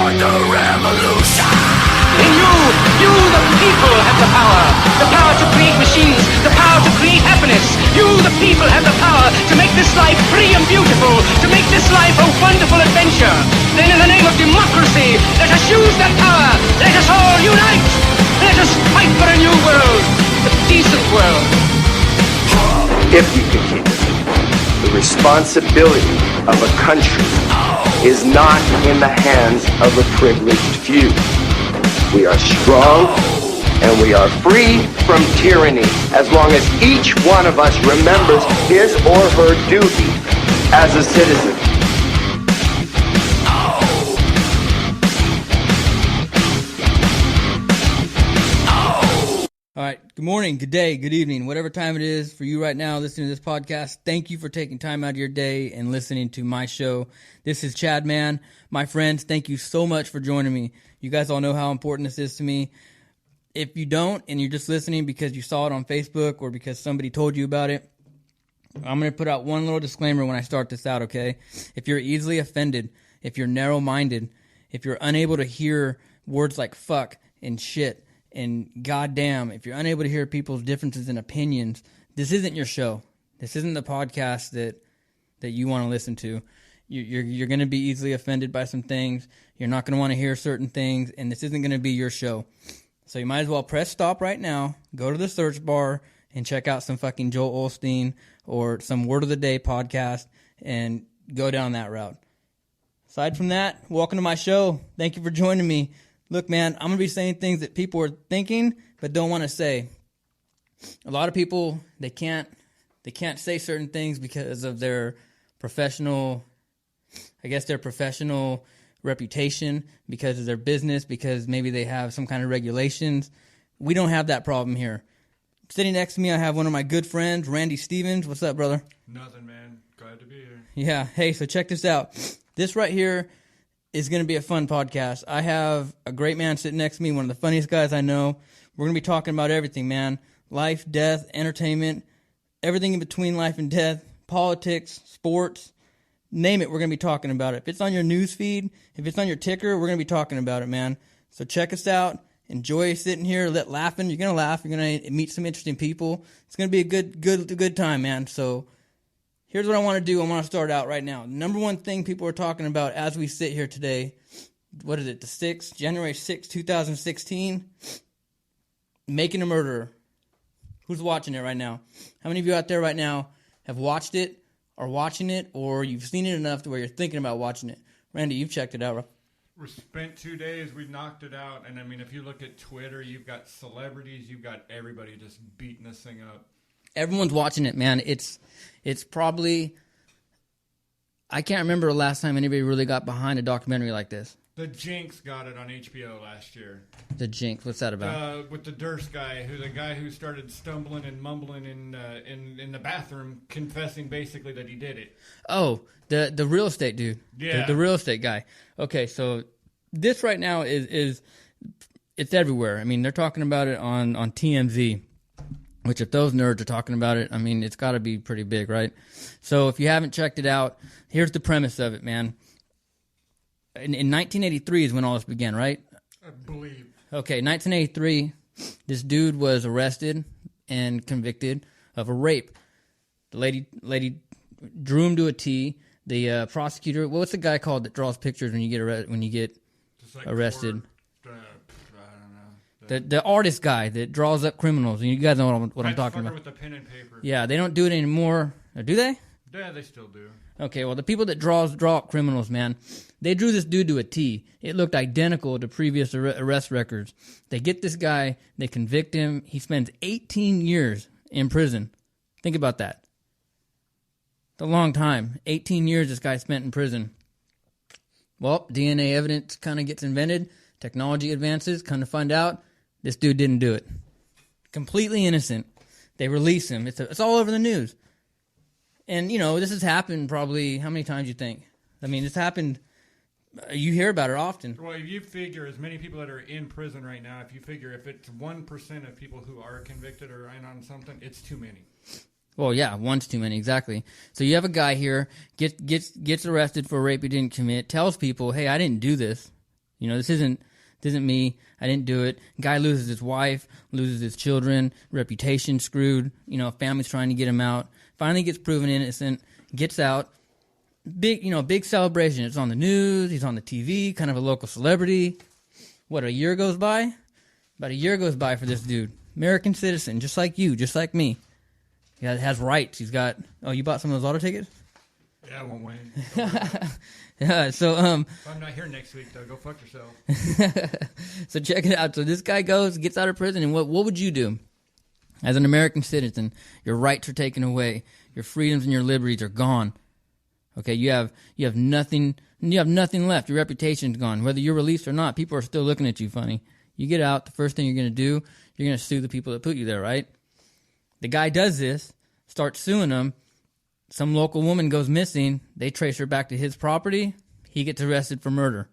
In you the people have the power to create machines, the power to create happiness. You the people have the power to make this life free and beautiful, to make this life a wonderful adventure. Then in the name of democracy, let us use that power. Let us all unite. Let us fight for a new world, a decent world. If we can keep it, the responsibility of a country is not in the hands of a privileged few. We are strong and we are free from tyranny as long as each one of us remembers his or her duty as a citizen. All right. Good morning, good day, good evening, whatever time it is for you right now listening to this podcast. Thank you for taking time out of your day and listening to my show. This is Chadman. My friends, thank you so much for joining me. You guys all know how important this is to me. If you don't and you're just listening because you saw it on Facebook or because somebody told you about it, I'm going to put out one little disclaimer when I start this out, okay? If you're easily offended, if you're narrow-minded, if you're unable to hear words like fuck and shit, and goddamn, if you're unable to hear people's differences in opinions, this isn't your show. This isn't the podcast that you want to listen to. You're going to be easily offended by some things. You're not going to want to hear certain things, and this isn't going to be your show. So you might as well press stop right now, go to the search bar, and check out some fucking Joel Osteen or some Word of the Day podcast, and go down that route. Aside from that, welcome to my show. Thank you for joining me. Look, man, I'm going to be saying things that people are thinking but don't want to say. A lot of people, they can't say certain things because of their professional reputation, because of their business, because maybe they have some kind of regulations. We don't have that problem here. Sitting next to me, I have one of my good friends, Randy Stevens. What's up, brother? Nothing, man. Glad to be here. Yeah. Hey, so check this out. This right here is going to be a fun podcast. I have a great man sitting next to me, one of the funniest guys I know. We're going to be talking about everything, man. Life, death, entertainment, everything in between life and death, politics, sports, name it, we're going to be talking about it. If it's on your news feed, if it's on your ticker, we're going to be talking about it, man. So check us out. Enjoy sitting here, laughing. You're going to laugh. You're going to meet some interesting people. It's going to be a good time, man. So here's what I want to do. I want to start out right now. Number one thing people are talking about as we sit here today, what is it, January 6th, 2016, Making a Murderer. Who's watching it right now? How many of you out there right now have watched it, are watching it, or you've seen it enough to where you're thinking about watching it? Randy, you've checked it out, right? We spent 2 days, we knocked it out, and I mean, if you look at Twitter, you've got celebrities, you've got everybody just beating this thing up. Everyone's watching it, man. It's probably, I can't remember the last time anybody really got behind a documentary like this. The Jinx got it on HBO last year. The Jinx, what's that about? With the Durst guy, the guy who started stumbling and mumbling in the bathroom, confessing basically that he did it. Oh, the real estate dude. Yeah. The real estate guy. Okay, so this right now is it's everywhere. I mean, they're talking about it on TMZ. Which, if those nerds are talking about it, I mean, it's got to be pretty big, right? So if you haven't checked it out, here's the premise of it, man. In 1983 is when all this began, right? I believe. Okay, 1983, this dude was arrested and convicted of a rape. The lady drew him to a T. The prosecutor, what's the guy called that draws pictures when you get arrested? The artist guy that draws up criminals. You guys know what I'm talking about. With the pen and paper. Yeah, they don't do it anymore. Or do they? Yeah, they still do. Okay, well, the people that draw up criminals, man, they drew this dude to a T. It looked identical to previous arrest records. They get this guy, they convict him. He spends 18 years in prison. Think about that. It's a long time. 18 years this guy spent in prison. Well, DNA evidence kind of gets invented. Technology advances. Come to find out, this dude didn't do it. Completely innocent. They release him. It's all over the news. And, you know, this has happened probably, how many times you think? I mean, it's happened, you hear about it often. Well, if you figure as many people that are in prison right now, if you figure if it's 1% of people who are convicted or in on something, it's too many. Well, yeah, one's too many, exactly. So you have a guy here, gets arrested for a rape he didn't commit, tells people, hey, I didn't do this. You know, this isn't me. I didn't do it. Guy loses his wife, loses his children, reputation screwed. You know, family's trying to get him out. Finally gets proven innocent, gets out. Big celebration. It's on the news. He's on the TV, kind of a local celebrity. What, a year goes by? About a year goes by for this dude. American citizen, just like you, just like me. He has rights. He's got... Oh, you bought some of those auto tickets? Yeah, I won't win. Yeah, so... If I'm not here next week, though, go fuck yourself. So check it out. So this guy gets out of prison, and what would you do? As an American citizen, your rights are taken away. Your freedoms and your liberties are gone. Okay, you have nothing left. Your reputation's gone. Whether you're released or not, people are still looking at you funny. You get out, the first thing you're going to do, you're going to sue the people that put you there, right? The guy does this, starts suing them. Some local woman goes missing. They trace her back to his property. He gets arrested for murder.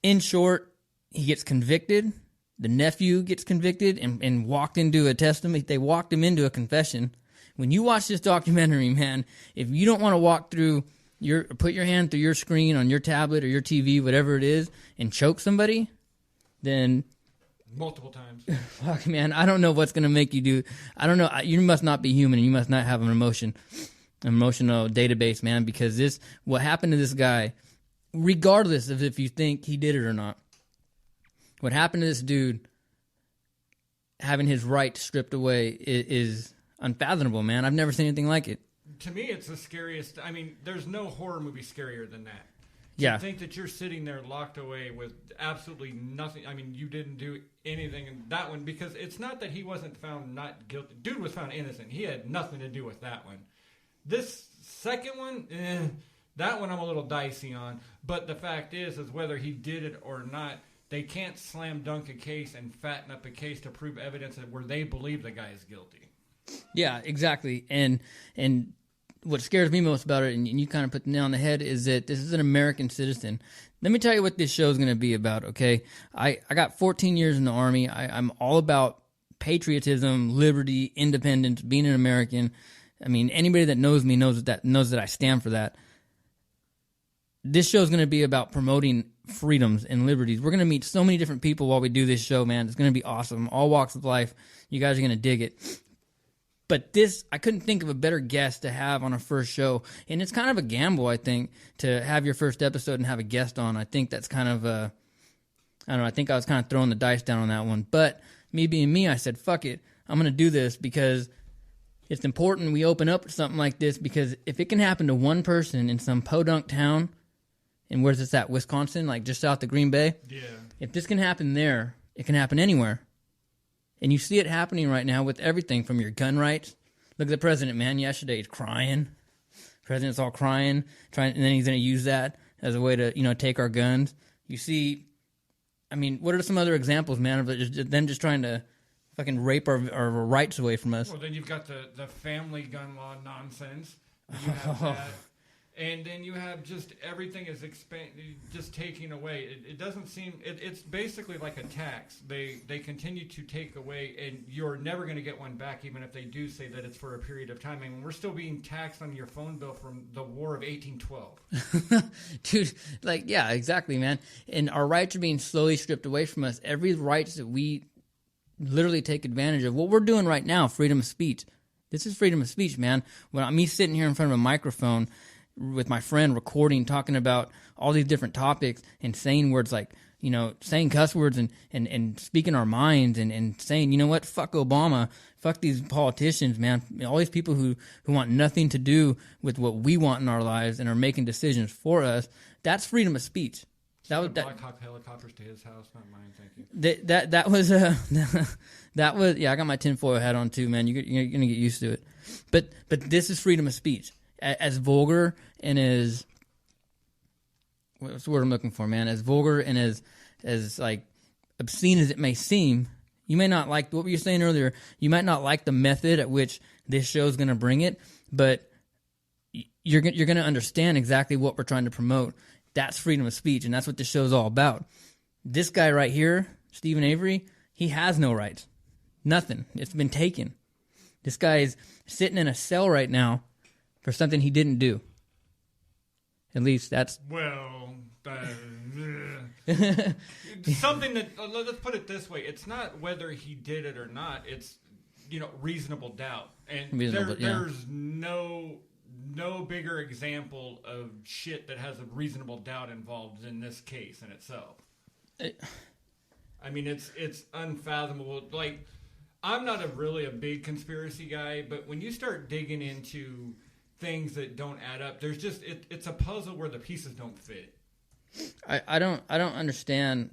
In short, he gets convicted. The nephew gets convicted and walked into a testimony. They walked him into a confession. When you watch this documentary, man, if you don't want to walk through put your hand through your screen on your tablet or your TV, whatever it is, and choke somebody, then... Multiple times. Fuck, man, I don't know what's going to make you do... I don't know. You must not be human, and you must not have an emotional database, man, because what happened to this guy, regardless of if you think he did it or not, what happened to this dude having his rights stripped away is unfathomable, man. I've never seen anything like it. To me, it's the scariest. I mean, there's no horror movie scarier than that. Yeah. To think that you're sitting there locked away with absolutely nothing. I mean, you didn't do anything in that one, because it's not that he wasn't found not guilty. Dude was found innocent. He had nothing to do with that one. This second one, that one I'm a little dicey on. But the fact is whether he did it or not, they can't slam dunk a case and fatten up a case to prove evidence where they believe the guy is guilty. Yeah, exactly. And what scares me most about it, and you kind of put the nail on the head, is that this is an American citizen. Let me tell you what this show is going to be about, okay? I got 14 years in the Army. I'm all about patriotism, liberty, independence, being an American. I mean, anybody that knows me knows that I stand for that. This show is going to be about promoting freedoms and liberties. We're going to meet so many different people while we do this show, man. It's going to be awesome. All walks of life. You guys are going to dig it. But I couldn't think of a better guest to have on a first show. And it's kind of a gamble, I think, to have your first episode and have a guest on. I think that's kind of I don't know, I think I was kind of throwing the dice down on that one. But me being me, I said, fuck it. I'm going to do this because it's important we open up to something like this, because if it can happen to one person in some podunk town, and where's this at, Wisconsin, like just south of Green Bay? Yeah. If this can happen there, it can happen anywhere. And you see it happening right now with everything from your gun rights. Look at the president, man. Yesterday he's crying. President's all crying, and then he's going to use that as a way to, take our guns. You see, I mean, what are some other examples, man, of them just trying to fucking rape our rights away from us? Well, then you've got the family gun law nonsense. You have that. And then you have just everything is just taking away. It doesn't seem... It's basically like a tax. They continue to take away, and you're never going to get one back, even if they do say that it's for a period of time. I mean, we're still being taxed on your phone bill from the War of 1812. Dude, yeah, exactly, man. And our rights are being slowly stripped away from us. Every rights that we literally take advantage of. What we're doing right now, freedom of speech. This is freedom of speech, man. When me sitting here in front of a microphone with my friend recording, talking about all these different topics and saying words like, saying cuss words and speaking our minds and saying, you know what, fuck Obama, fuck these politicians, man. All these people who want nothing to do with what we want in our lives and are making decisions for us. That's freedom of speech. That was Black Hawk helicopters to his house, not mine, thank you. That was that was, yeah, I got my tinfoil hat on too, man. You're gonna get used to it. But this is freedom of speech. As vulgar and as, what's the word I'm looking for, man? As vulgar and as like obscene as it may seem, you may not like what you were saying earlier. You might not like the method at which this show is going to bring it, but you're going to understand exactly what we're trying to promote. That's freedom of speech, and that's what this show is all about. This guy right here, Steven Avery, he has no rights. Nothing. It's been taken. This guy is sitting in a cell right now for something he didn't do. At least that's... Well, something that, let's put it this way, it's not whether he did it or not, it's, reasonable doubt. And there's no bigger example of shit that has a reasonable doubt involved in this case in itself. I mean, it's unfathomable. Like, I'm not really a big conspiracy guy, but when you start digging into things that don't add up, there's just it's a puzzle where the pieces don't fit. I don't understand.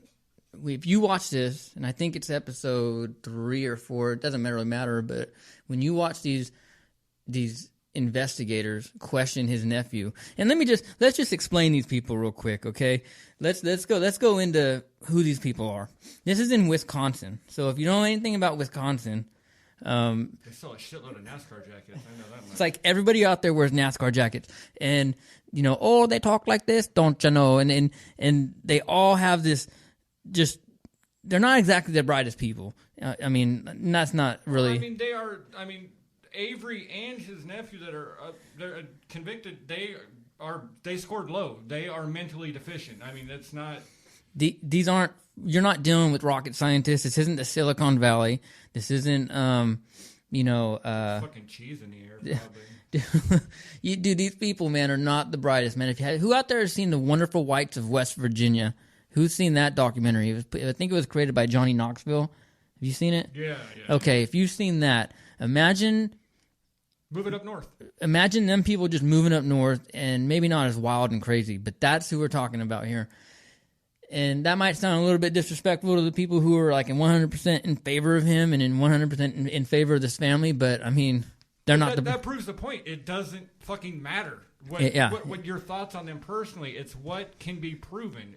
If you watch this, and I think it's episode 3 or 4, it doesn't really matter, but when you watch these investigators question his nephew, and let's just explain these people real quick, okay? Let's go into who these people are. This is in Wisconsin, so if you know anything about Wisconsin, they sell a shitload of NASCAR jackets. I know that much. It's like everybody out there wears NASCAR jackets, and they talk like this, don't you know? And they all have this. Just they're not exactly the brightest people. I mean, that's not really. Well, I mean, they are. I mean, Avery and his nephew that are they're convicted. They scored low. They are mentally deficient. I mean, that's not. These aren't. You're not dealing with rocket scientists. This isn't the Silicon Valley. This isn't. Fucking cheese in the air, probably. These people, man, are not the brightest, man. Who out there has seen The Wonderful Whites of West Virginia? Who's seen that documentary? I think it was created by Johnny Knoxville. Have you seen it? Yeah. Okay, if you've seen that, imagine moving up north. Imagine them people just moving up north, and maybe not as wild and crazy, but that's who we're talking about here. And that might sound a little bit disrespectful to the people who are like in 100% in favor of him and in 100% in favor of this family, but I mean, they're not. That proves the point. It doesn't fucking matter. What your thoughts on them personally? It's what can be proven.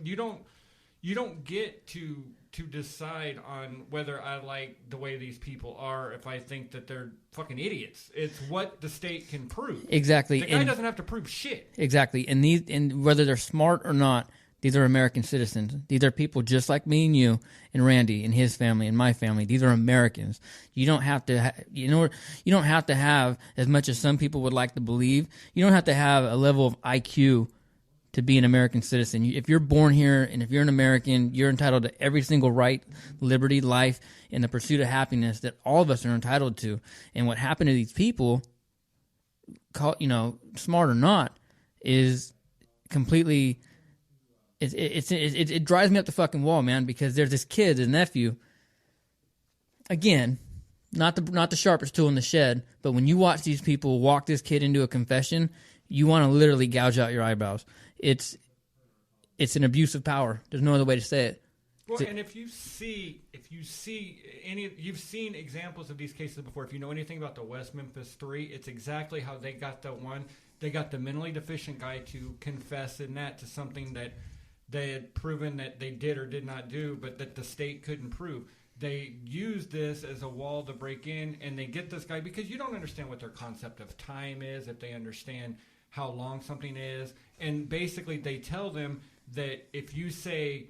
You don't get to decide on whether I like the way these people are if I think that they're fucking idiots. It's what the state can prove. Exactly. The guy doesn't have to prove shit. Exactly. And whether they're smart or not, these are American citizens. These are people just like me and you and Randy and his family and my family. These are Americans. You don't have to, you don't have to have, as much as some people would like to believe, you don't have to have a level of IQ to be an American citizen. If you're born here and if you're an American, you're entitled to every single right, liberty, life, and the pursuit of happiness that all of us are entitled to. And what happened to these people, smart or not, is completely. It drives me up the fucking wall, man, because there's this kid, his nephew. Again, not the sharpest tool in the shed, but when you watch these people walk this kid into a confession, you want to literally gouge out your eyebrows. It's an abuse of power. There's no other way to say it. Well, and if you see you've seen examples of these cases before. If you know anything about the West Memphis 3, it's exactly how they got They got the mentally deficient guy to confess in that to something that they had proven that they did or did not do, but that the state couldn't prove. They used this as a wall to break in, and they get this guy because you don't understand what their concept of time is, if they understand how long something is. And basically they tell them that if you say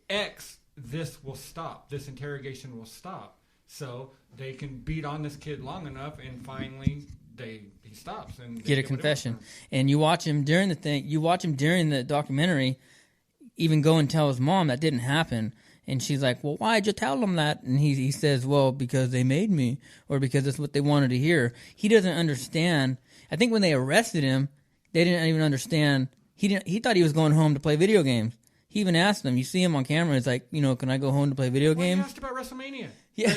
X, this will stop. This interrogation will stop. So they can beat on this kid long enough, and finally he stops and get a confession. And you watch him during the thing. You watch him during the documentary even go and tell his mom that didn't happen. And she's like, well, why'd you tell them that? And he says, well, because they made me, or because that's what they wanted to hear. He doesn't understand. I think when they arrested him, they didn't even understand. He thought he was going home to play video games. He even asked them. You see him on camera. It's like, can I go home to play video games? He asked about WrestleMania. Yeah.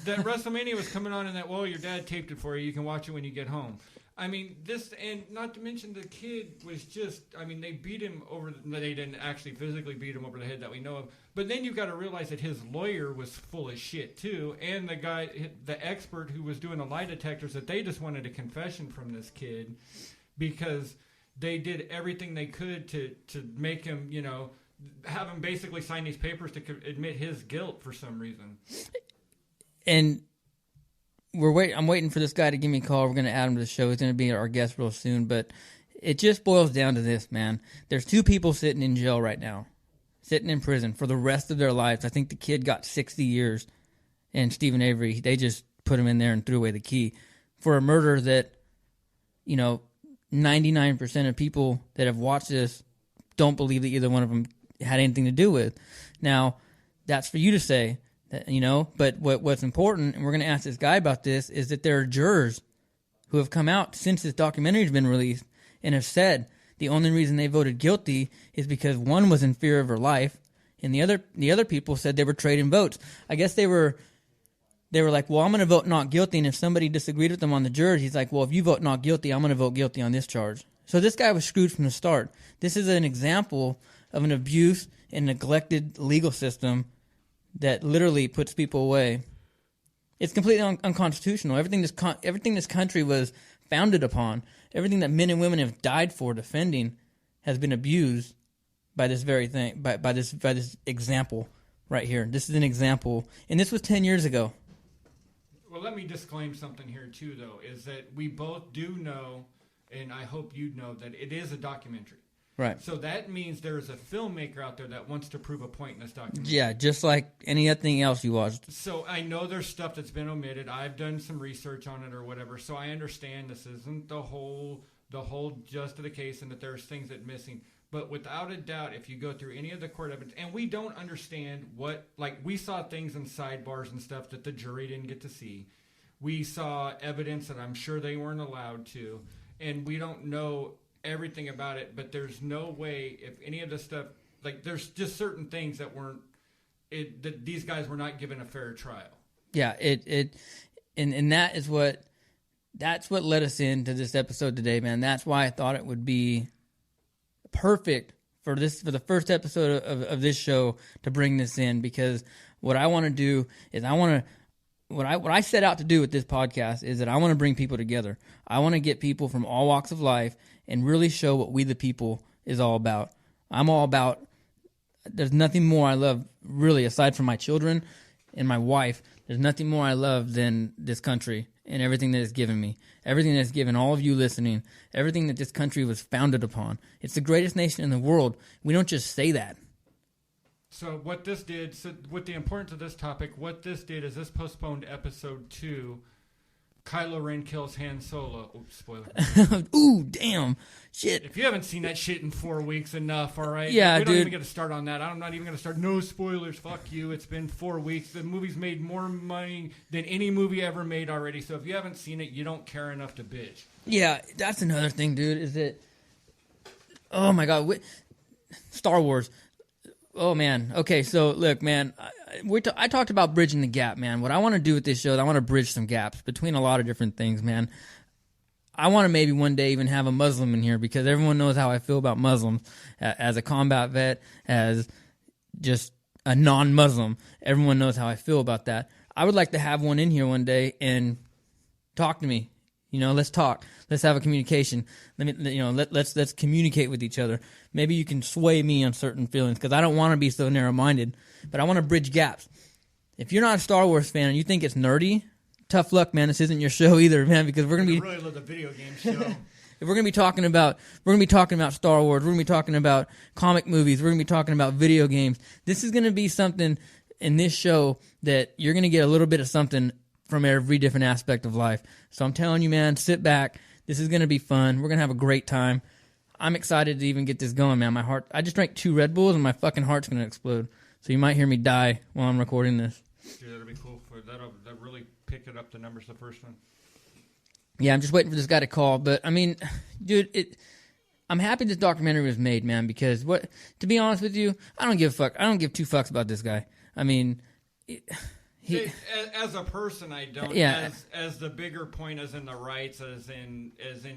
That WrestleMania was coming on, and that, well, your dad taped it for you. You can watch it when you get home. I mean, and not to mention the kid was just, they beat him over, they didn't actually physically beat him over the head that we know of. But then you've got to realize that his lawyer was full of shit too. And the guy, the expert who was doing the lie detectors, that they just wanted a confession from this kid because they did everything they could to make him, have him basically sign these papers to admit his guilt for some reason. And I'm waiting for this guy to give me a call. We're going to add him to the show. He's going to be our guest real soon. But it just boils down to this, man. There's 2 people sitting in jail right now, sitting in prison for the rest of their lives. I think the kid got 60 years, and Steven Avery, they just put him in there and threw away the key for a murder that, 99% of people that have watched this don't believe that either one of them had anything to do with. Now, that's for you to say, that, but what's important, and we're going to ask this guy about this, is that there are jurors who have come out since this documentary has been released and have said the only reason they voted guilty is because one was in fear of her life, and the other people said they were trading votes. I guess they were like, well, I'm going to vote not guilty, and if somebody disagreed with them on the jurors, he's like, well, if you vote not guilty, I'm going to vote guilty on this charge. So this guy was screwed from the start. This is an example of an abuse and neglected legal system that literally puts people away. It's completely unconstitutional. Everything this country was founded upon, everything that men and women have died for defending, has been abused by this very thing, by this example right here. This is an example, and this was 10 years ago. Well, let me disclaim something here too, though, is that we both do know, and I hope you know, that it is a documentary. Right. So that means there is a filmmaker out there that wants to prove a point in this documentary. Yeah, just like anything else you watched. So I know there's stuff that's been omitted. I've done some research on it or whatever, so I understand this isn't the whole gist of the case and that there's things that are missing. But without a doubt, if you go through any of the court evidence, and we don't understand we saw things in sidebars and stuff that the jury didn't get to see. We saw evidence that I'm sure they weren't allowed to, and we don't know everything about it, but there's no way if any of this stuff, there's just certain things that that these guys were not given a fair trial. Yeah, and that's what led us into this episode today, man. That's why I thought it would be perfect for the first episode of this show to bring this in, because what I want to do is what I set out to do with this podcast is that I want to bring people together. I want to get people from all walks of life and really show what we the people is all about. I'm all about, there's nothing more I love, really, aside from my children and my wife, there's nothing more I love than this country and everything that it's given me. Everything that it's given all of you listening. Everything that this country was founded upon. It's the greatest nation in the world. We don't just say that. So what this did, with the importance of this topic, what this did is this postponed episode 2. Kylo Ren kills Han Solo. Oops, spoiler. Ooh, damn. Shit. If you haven't seen that shit in 4 weeks, enough, all right? Yeah, we don't dude. even get to start on that. I'm not even going to start. No spoilers. Fuck you. It's been 4 weeks. The movie's made more money than any movie ever made already. So if you haven't seen it, you don't care enough to bitch. Yeah, that's another thing, dude, is that... Oh, my God. Star Wars. Oh, man. Okay, so, look, man... I talked about bridging the gap, man. What I want to do with this show is I want to bridge some gaps between a lot of different things, man. I want to maybe one day even have a Muslim in here, because everyone knows how I feel about Muslims. As a combat vet, as just a non-Muslim, everyone knows how I feel about that. I would like to have one in here one day and talk to me. Let's talk. Let's have a communication. Let's communicate with each other. Maybe you can sway me on certain feelings, because I don't want to be so narrow-minded, but I want to bridge gaps. If you're not a Star Wars fan and you think it's nerdy, tough luck, man. This isn't your show either, man, because we're gonna be really love the video game show. If we're gonna be talking about Star Wars, we're gonna be talking about comic movies, we're gonna be talking about video games. This is gonna be something in this show that you're gonna get a little bit of something from every different aspect of life. So I'm telling you, man, sit back. This is going to be fun. We're going to have a great time. I'm excited to even get this going, man. I just drank 2 Red Bulls and my fucking heart's going to explode. So you might hear me die while I'm recording this. Dude, that'll be cool. That'll really pick it up the numbers the first one. Yeah, I'm just waiting for this guy to call. But, I mean, dude, I'm happy this documentary was made, man, because to be honest with you, I don't give a fuck. I don't give 2 fucks about this guy. I mean... as a person, I don't. Yeah. As the bigger point, as in the rights, as in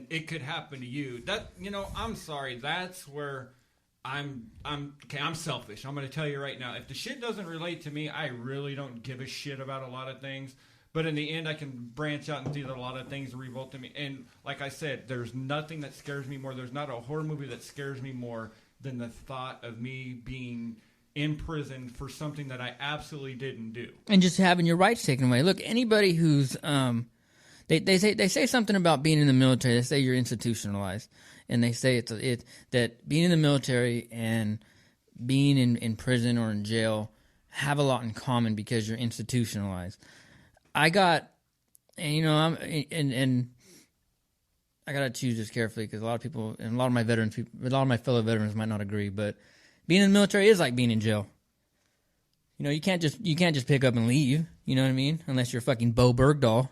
it could happen to you. That I'm sorry. That's where I'm selfish. I'm going to tell you right now. If the shit doesn't relate to me, I really don't give a shit about a lot of things. But in the end, I can branch out and see that a lot of things revolt to me. And like I said, there's nothing that scares me more. There's not a horror movie that scares me more than the thought of me being in prison for something that I absolutely didn't do, and just having your rights taken away. Look, anybody who's they say something about being in the military. They say you're institutionalized, and they say it's that being in the military and being in prison or in jail have a lot in common because you're institutionalized. I I gotta choose this carefully because a lot of people and a lot of my fellow veterans might not agree. But being in the military is like being in jail. You know, you can't just pick up and leave. You know what I mean? Unless you're fucking Bo Bergdahl,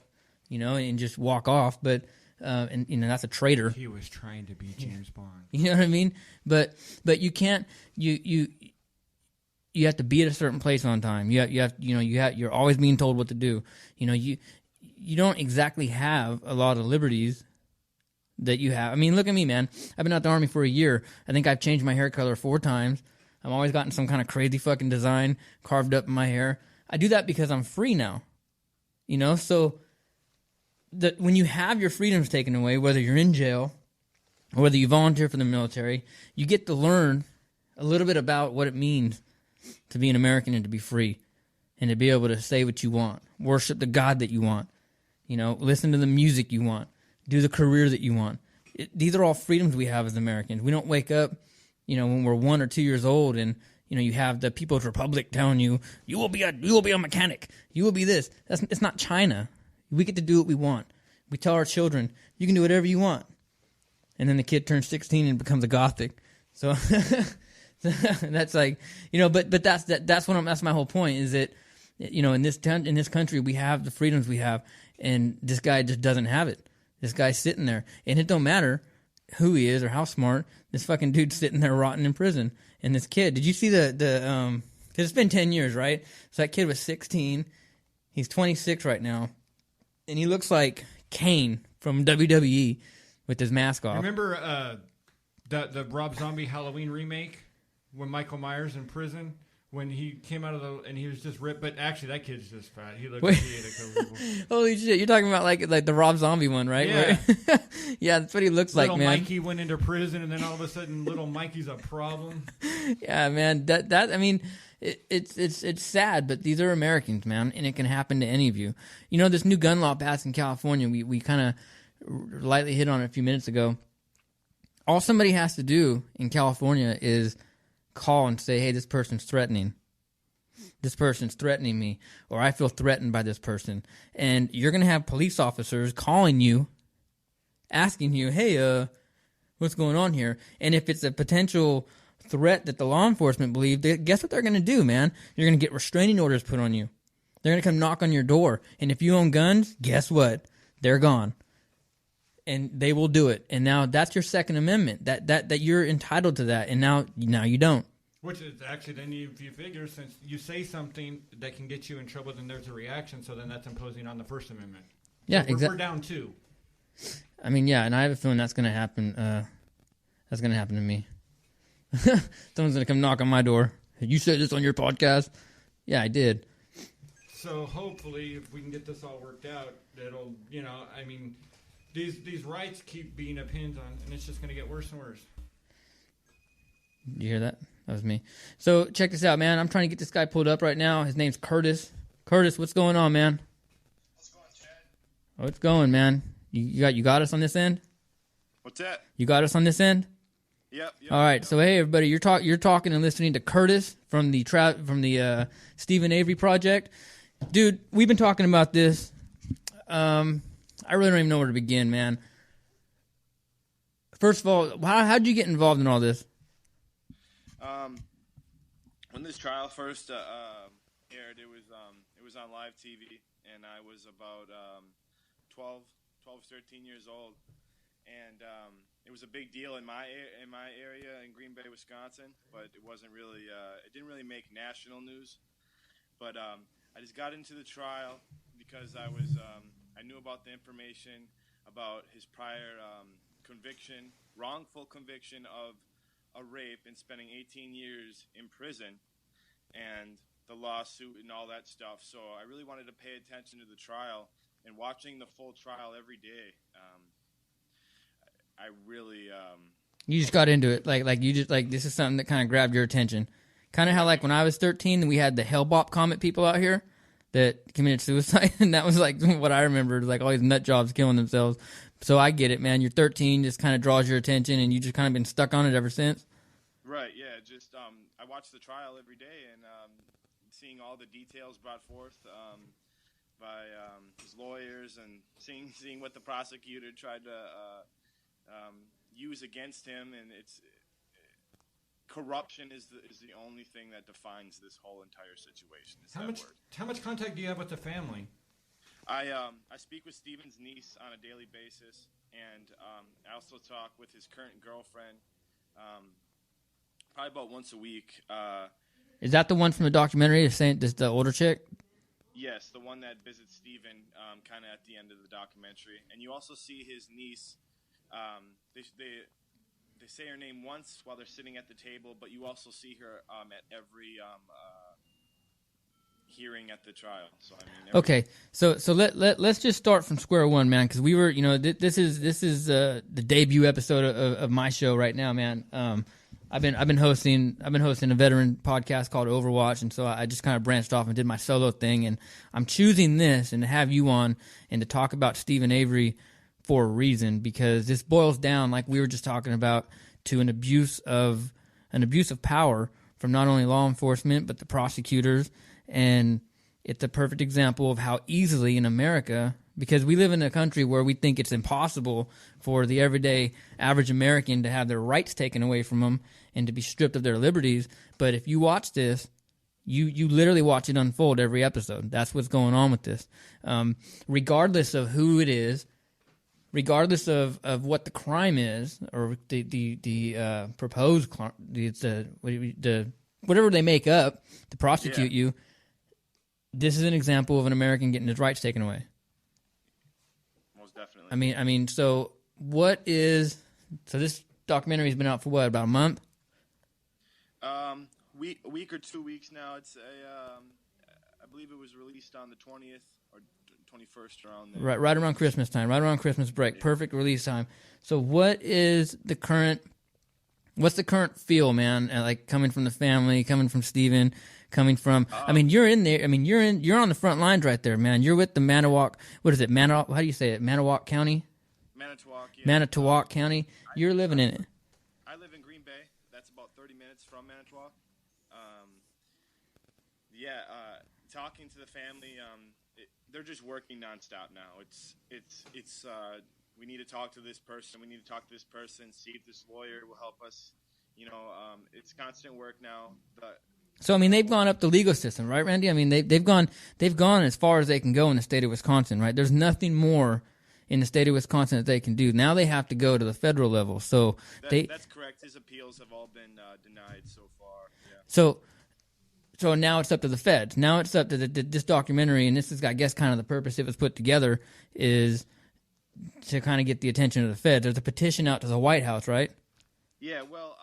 you know, and just walk off. But and you know that's a traitor. He was trying to be James Bond. You know what I mean? But you can't you have to be at a certain place on time. You're always being told what to do. You know, you don't exactly have a lot of liberties that you have. I mean, look at me, man. I've been out the Army for a year. I think I've changed my hair color 4 times. I've always gotten some kind of crazy fucking design carved up in my hair. I do that because I'm free now. You know, so when you have your freedoms taken away, whether you're in jail or whether you volunteer for the military, you get to learn a little bit about what it means to be an American and to be free and to be able to say what you want, worship the God that you want, you know, listen to the music you want, do the career that you want. These are all freedoms we have as Americans. We don't wake up, you know, when we're 1 or 2 years old and, you know, you have the People's Republic telling you, you will be a mechanic. You will be this. It's not China. We get to do what we want. We tell our children, you can do whatever you want. And then the kid turns 16 and becomes a Gothic. So that's like, you know, but that's my whole point is that, you know, in this country, we have the freedoms we have, and this guy just doesn't have it. This guy's sitting there, and it don't matter who he is or how smart. This fucking dude's sitting there rotting in prison. And this kid, did you see because it's been 10 years, right? So that kid was 16. He's 26 right now, and he looks like Kane from WWE with his mask off. Remember the Rob Zombie Halloween remake when Michael Myers in prison? When he came out of and he was just ripped, but actually that kid's just fat. He looked like he ate a couple people. Holy shit, you're talking about like the Rob Zombie one, right? Yeah. Yeah, that's what he looks like, man. Little Mikey went into prison, and then all of a sudden, little Mikey's a problem. Yeah, man. That I mean, it's sad, but these are Americans, man, and it can happen to any of you. You know, this new gun law passed in California. We kind of lightly hit on it a few minutes ago. All somebody has to do in California is call and say, hey, this person's threatening. This person's threatening me, or I feel threatened by this person. And you're going to have police officers calling you, asking you, hey, what's going on here? And if it's a potential threat that the law enforcement believe, guess what they're going to do, man? You're going to get restraining orders put on you. They're going to come knock on your door. And if you own guns, guess what? They're gone. And they will do it. And now that's your Second Amendment. That you're entitled to that. And now you don't. Which is actually, then if you figure, since you say something that can get you in trouble, then there's a reaction. So then that's imposing on the First Amendment. Yeah, so exactly. We're down 2. I mean, yeah, and I have a feeling that's going to happen. That's going to happen to me. Someone's going to come knock on my door. You said this on your podcast? Yeah, I did. So hopefully, if we can get this all worked out, it'll, you know, I mean, these rights keep being impinged on, and it's just going to get worse and worse. You hear that? That was me. So check this out, man. I'm trying to get this guy pulled up right now. His name's Curtis. Curtis, what's going on, man? What's going, Chad? Oh, it's going, man. You got us on this end? What's that? You got us on this end? Yep. All right. So hey, everybody, you're talking and listening to Curtis from the Steven Avery Project, dude. We've been talking about this. I really don't even know where to begin, man. First of all, how'd you get involved in all this? When this trial first aired, it was on live TV, and I was about 12, 13 years old, and it was a big deal in my area in Green Bay, Wisconsin, but it wasn't really it didn't really make national news. But I just got into the trial because I knew about the information about his prior wrongful conviction of a rape and spending 18 years in prison and the lawsuit and all that stuff. So I really wanted to pay attention to the trial, and watching the full trial every day, I really You just got into it. Like you just like this is something that kind of grabbed your attention. Kind of how like when I was 13 we had the Hellbop Comet people out here that committed suicide, and that was like what I remembered, like all these nut jobs killing themselves. So I get it, man. You're 13, just kind of draws your attention, and you just kind of been stuck on it ever since. Right, yeah. Just I watch the trial every day, and seeing all the details brought forth by his lawyers, and seeing what the prosecutor tried to use against him, and it's corruption is the only thing that defines this whole entire situation. How much contact do you have with the family? I speak with Steven's niece on a daily basis, and I also talk with his current girlfriend probably about once a week. Is that the one from the documentary? The older chick? Yes, the one that visits Steven kind of at the end of the documentary. And you also see his niece. They say her name once while they're sitting at the table, but you also see her at every hearing at the trial. So I mean, okay, so let's just start from square one, man, because we were, this is the debut episode of my show right now, man. I've been hosting a veteran podcast called Overwatch, and so I just kind of branched off and did my solo thing, and I'm choosing this and to have you on and to talk about Steven Avery for a reason, because this boils down, like we were just talking about, to an abuse of power from not only law enforcement but the prosecutors. And it's a perfect example of how easily in America, because we live in a country where we think it's impossible for the everyday average American to have their rights taken away from them and to be stripped of their liberties. But if you watch this, you literally watch it unfold every episode. That's what's going on with this. Regardless of who it is, regardless of what the crime is, or the proposed crime, the whatever they make up to prosecute you, this is an example of an American getting his rights taken away. Most definitely. I mean, so this documentary's been out for what, about a month? A week or 2 weeks now. It's I believe it was released on the 20th or 21st, around there. Right around Christmas time, right around Christmas break. Yeah. Perfect release time. So what's the current feel, man? Like, coming from the family, coming from Steven, coming from, you're in there. You're on the front lines right there, man. You're with the Manitowoc. What is it? How do you say it? Manitowoc County? Manitowoc, yeah. Manitowoc County. You're living in it. I live in Green Bay. That's about 30 minutes from Manitowoc. Talking to the family, they're just working nonstop now. It's we need to talk to this person. We need to talk to this person. See if this lawyer will help us. It's constant work now. So they've gone up the legal system, right, Randy? They've gone as far as they can go in the state of Wisconsin, right? There's nothing more in the state of Wisconsin that they can do. Now they have to go to the federal level. So that's correct. His appeals have all been denied so far. Yeah. So now it's up to the feds. Now it's up to this documentary, and this is, I guess, kind of the purpose it was put together, is to kind of get the attention of the feds. There's a petition out to the White House, right? Yeah, well,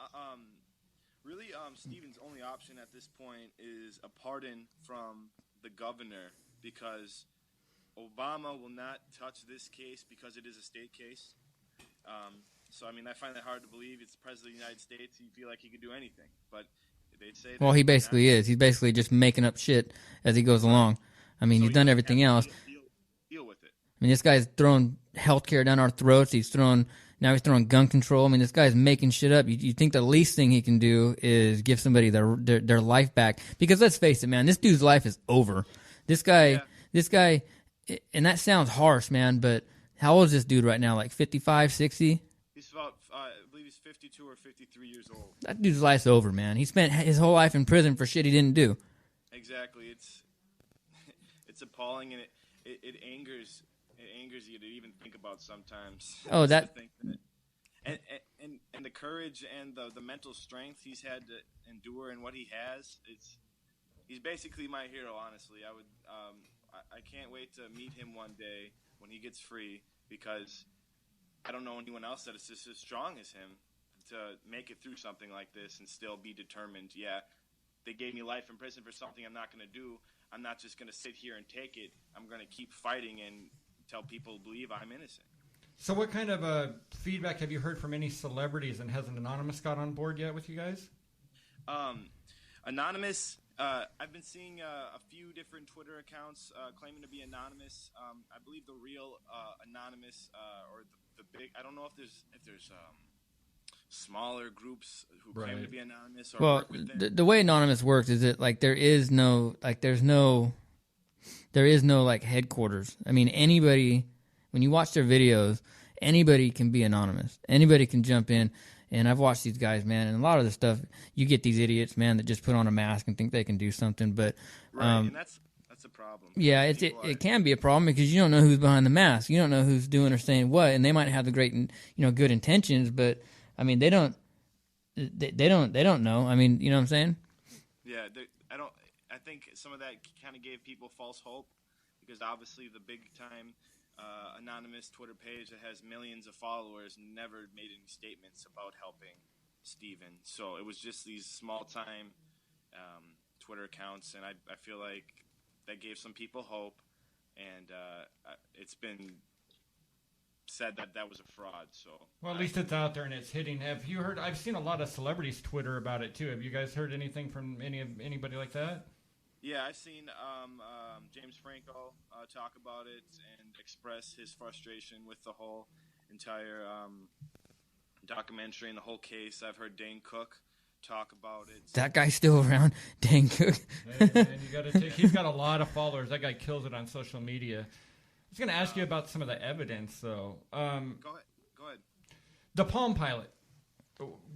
really, Steven's only option at this point is a pardon from the governor, because Obama will not touch this case because it is a state case. So, I find that hard to believe. It's the President of the United States. You feel like he could do anything, but they say that. Well, he basically is. He's basically just making up shit as he goes along. He's done everything else. Deal with it. This guy's throwing healthcare down our throats. He's throwing gun control. This guy's making shit up. You think the least thing he can do is give somebody their life back? Because let's face it, man, this dude's life is over. This guy, and that sounds harsh, man, but how old is this dude right now? Like 55, 60? He's about, I believe he's 52 or 53 years old. That dude's life's over, man. He spent his whole life in prison for shit he didn't do. Exactly. It's appalling, and it angers you to even think about sometimes. Oh, that. And the courage and the mental strength he's had to endure, and what he has, he's basically my hero. Honestly, I can't wait to meet him one day when he gets free, because I don't know anyone else that is just as strong as him to make it through something like this and still be determined. Yeah, they gave me life in prison for something I'm not going to do. I'm not just going to sit here and take it. I'm going to keep fighting and tell people to believe I'm innocent. So what kind of feedback have you heard from any celebrities, and has an Anonymous got on board yet with you guys? Anonymous, I've been seeing a few different Twitter accounts claiming to be anonymous. I believe the real Anonymous, or the big, I don't know if there's smaller groups who claim to be anonymous. Or work with them. The way Anonymous works is that there is no headquarters. Anybody, when you watch their videos, anybody can be anonymous. Anybody can jump in. And I've watched these guys, man, and a lot of the stuff, you get these idiots, man, that just put on a mask and think they can do something. But and that's a problem. yeah, it can be a problem because you don't know who's behind the mask. You don't know who's doing or saying what, and they might have the great, good intentions, but I mean, they don't know. I mean, you know what I'm saying? Yeah, I think some of that kind of gave people false hope because obviously the big time anonymous Twitter page that has millions of followers never made any statements about helping Steven. So it was just these small time Twitter accounts, and I feel like that gave some people hope, and it's been said that was a fraud. So well, at least it's out there and it's hitting. Have you heard? I've seen a lot of celebrities Twitter about it too. Have you guys heard anything from anybody like that? Yeah, I've seen James Franco talk about it and express his frustration with the whole entire documentary and the whole case. I've heard Dane Cook talk about it. That guy's still around, Dane Cook. Hey, man, he's got a lot of followers. That guy kills it on social media. I was going to ask you about some of the evidence, though. Go ahead. The Palm Pilot.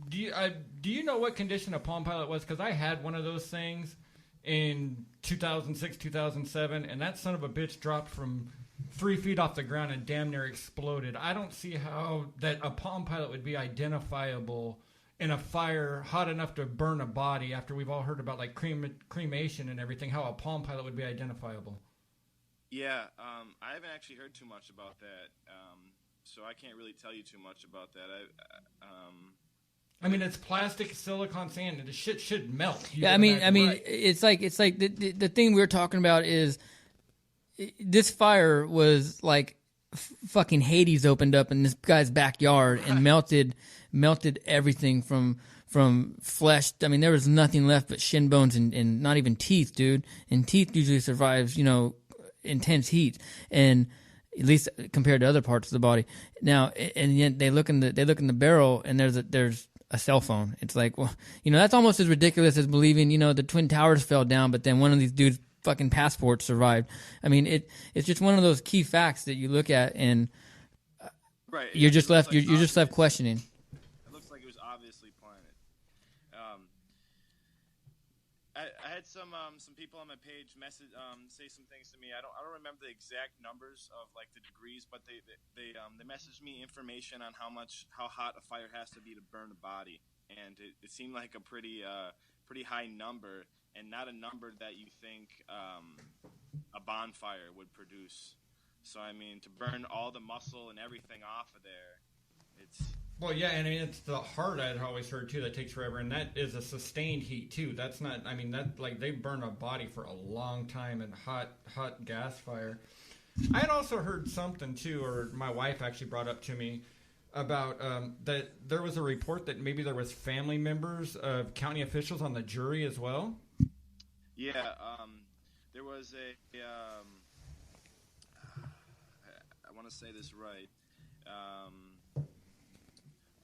Do you know what condition a Palm Pilot was? Because I had one of those things in 2006, 2007, and that son of a bitch dropped from 3 feet off the ground and damn near exploded. I don't see how that a Palm Pilot would be identifiable in a fire hot enough to burn a body after we've all heard about like cremation and everything, how a Palm Pilot would be identifiable. Yeah, I haven't actually heard too much about that, so I can't really tell you too much about that. I mean, it's plastic, silicon, sand, and the shit should melt. Yeah, I mean, right. it's like the thing we're talking about is this fire was like fucking Hades opened up in this guy's backyard and melted everything from flesh. I mean, there was nothing left but shin bones and not even teeth, dude. And teeth usually survives, intense heat, and at least compared to other parts of the body. Now, and yet they look in the barrel, and there's a cell phone. It's like, well, that's almost as ridiculous as believing, the Twin Towers fell down, but then one of these dudes' fucking passports survived. I mean, it's just one of those key facts that you look at, and right. You're just left questioning. It looks like it was obviously planted. I had some people on my page message say some things to me. I don't remember the exact numbers of like the degrees, but they messaged me information on how hot a fire has to be to burn a body, and it seemed like a pretty high number, and not a number that you think a bonfire would produce. So I mean, to burn all the muscle and everything off of there, it's. Well, yeah, and I mean, it's the heart I'd always heard, too, that takes forever, and that is a sustained heat, too. That's not, I mean, that, like, they burn a body for a long time in hot gas fire. I had also heard something, too, or my wife actually brought up to me about that there was a report that maybe there was family members of county officials on the jury as well. Yeah, there was I want to say this right.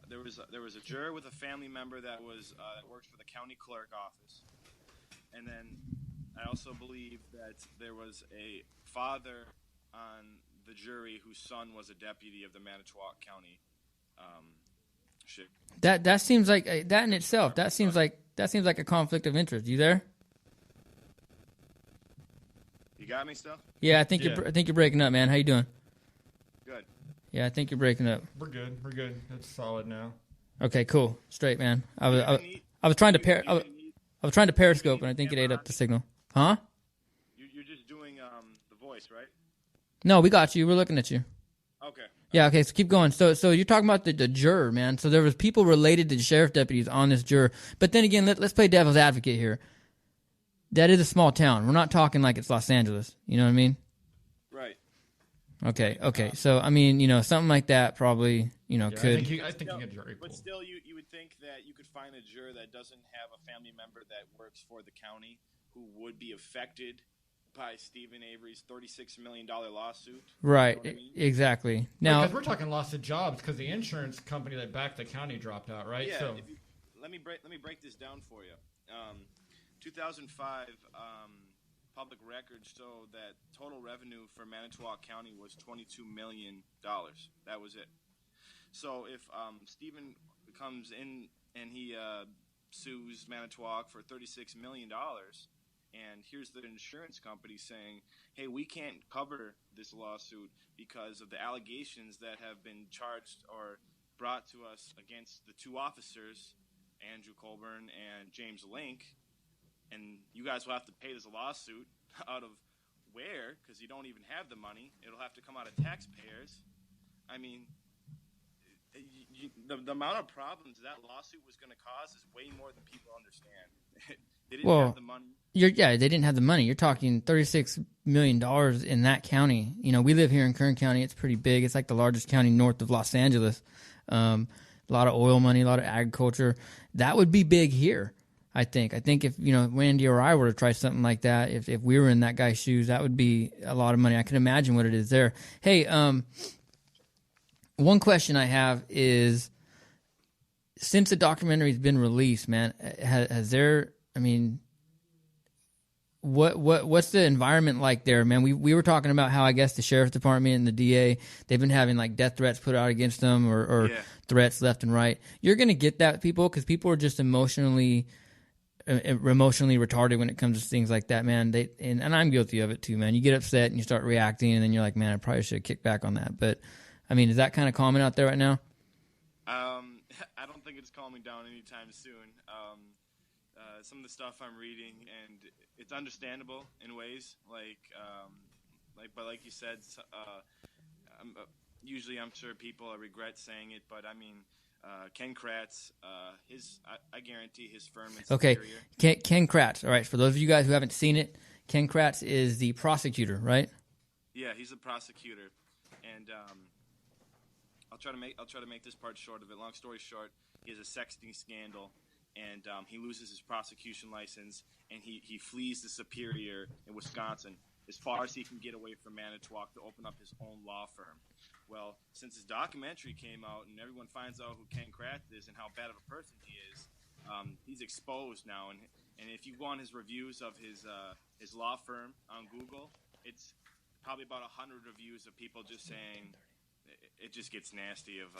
There was a juror with a family member that worked for the county clerk office, and then I also believe that there was a father on the jury whose son was a deputy of the Manitowoc County. That seems like that in itself. That seems like a conflict of interest. You there? You got me still? Yeah, I think you're breaking up, man. How you doing? Good. Yeah, I think you're breaking up. We're good. It's solid now. Okay, cool. Straight, man. I was trying to periscope, and I think it ate up the signal. Huh? You're just doing the voice, right? No, we got you. We're looking at you. Okay. Yeah, okay, so keep going. So you're talking about the juror, man. So there was people related to the sheriff deputies on this juror. But then again, let's play devil's advocate here. That is a small town. We're not talking like it's Los Angeles. You know what I mean? Right. Okay. So, I mean, something like that probably, could. I think you get a jury pool. But still, you would think that you could find a juror that doesn't have a family member that works for the county who would be affected by Steven Avery's $36 million lawsuit. Right, you know what I mean? Exactly. Now, because we're talking loss of jobs because the insurance company that backed the county dropped out, right? Yeah. So Let me break this down for you. 2005 public records show that total revenue for Manitowoc County was $22 million. That was it. So if Steven comes in and he sues Manitowoc for $36 million, and here's the insurance company saying, hey, we can't cover this lawsuit because of the allegations that have been charged or brought to us against the two officers, Andrew Colburn and James Link, and you guys will have to pay this lawsuit out of where? Because you don't even have the money. It'll have to come out of taxpayers. I mean, the amount of problems that lawsuit was going to cause is way more than people understand. They didn't have the money. They didn't have the money. You're talking $36 million in that county. You know, we live here in Kern County. It's pretty big. It's like the largest county north of Los Angeles. A lot of oil money, a lot of agriculture. That would be big here, I think. I think if, you know, Randy or I were to try something like that, if we were in that guy's shoes, that would be a lot of money. I can imagine what it is there. Hey, one question I have is, since the documentary's been released, man, has there, I mean, what's the environment like there, man? We were talking about how, I guess, the sheriff's department and the DA, they've been having like death threats put out against them or threats left and right. You're going to get that, because people are just emotionally retarded when it comes to things like that, man. And I'm guilty of it too, man. You get upset and you start reacting, and then you're like, man, I probably should have kicked back on that. But I mean, is that kind of common out there right now? I don't think it's calming down anytime soon. Some of the stuff I'm reading, and it's understandable in ways, but like you said, usually I'm sure people regret saying it, but I mean, Ken Kratz, I guarantee his firm is superior. Okay, Ken Kratz. All right, for those of you guys who haven't seen it, Ken Kratz is the prosecutor, right? Yeah, he's a prosecutor, and I'll try to make this part short of it. Long story short, he has a sexting scandal, and he loses his prosecution license, and he flees to Superior in Wisconsin as far as he can get away from Manitowoc to open up his own law firm. Well, since his documentary came out and everyone finds out who Ken Kratz is and how bad of a person he is, he's exposed now. And if you go on his reviews of his law firm on Google, it's probably about 100 reviews of people just saying it just gets nasty of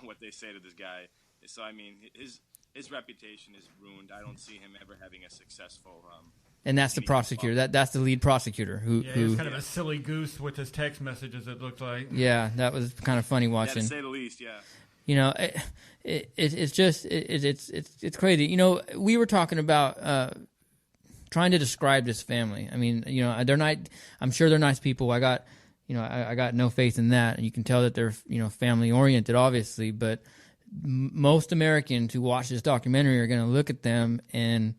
what they say to this guy. So, I mean, his reputation is ruined. I don't see him ever having a successful and that's the prosecutor. That's the lead prosecutor who he's kind of a silly goose with his text messages, it looked like. Yeah, that was kind of funny watching. Yeah, to say the least, yeah. You know, it's crazy. You know, we were talking about trying to describe this family. I mean, you know, they're not. I'm sure they're nice people. I got no faith in that, and you can tell that they're, you know, family oriented, obviously. But most Americans who watch this documentary are going to look at them and,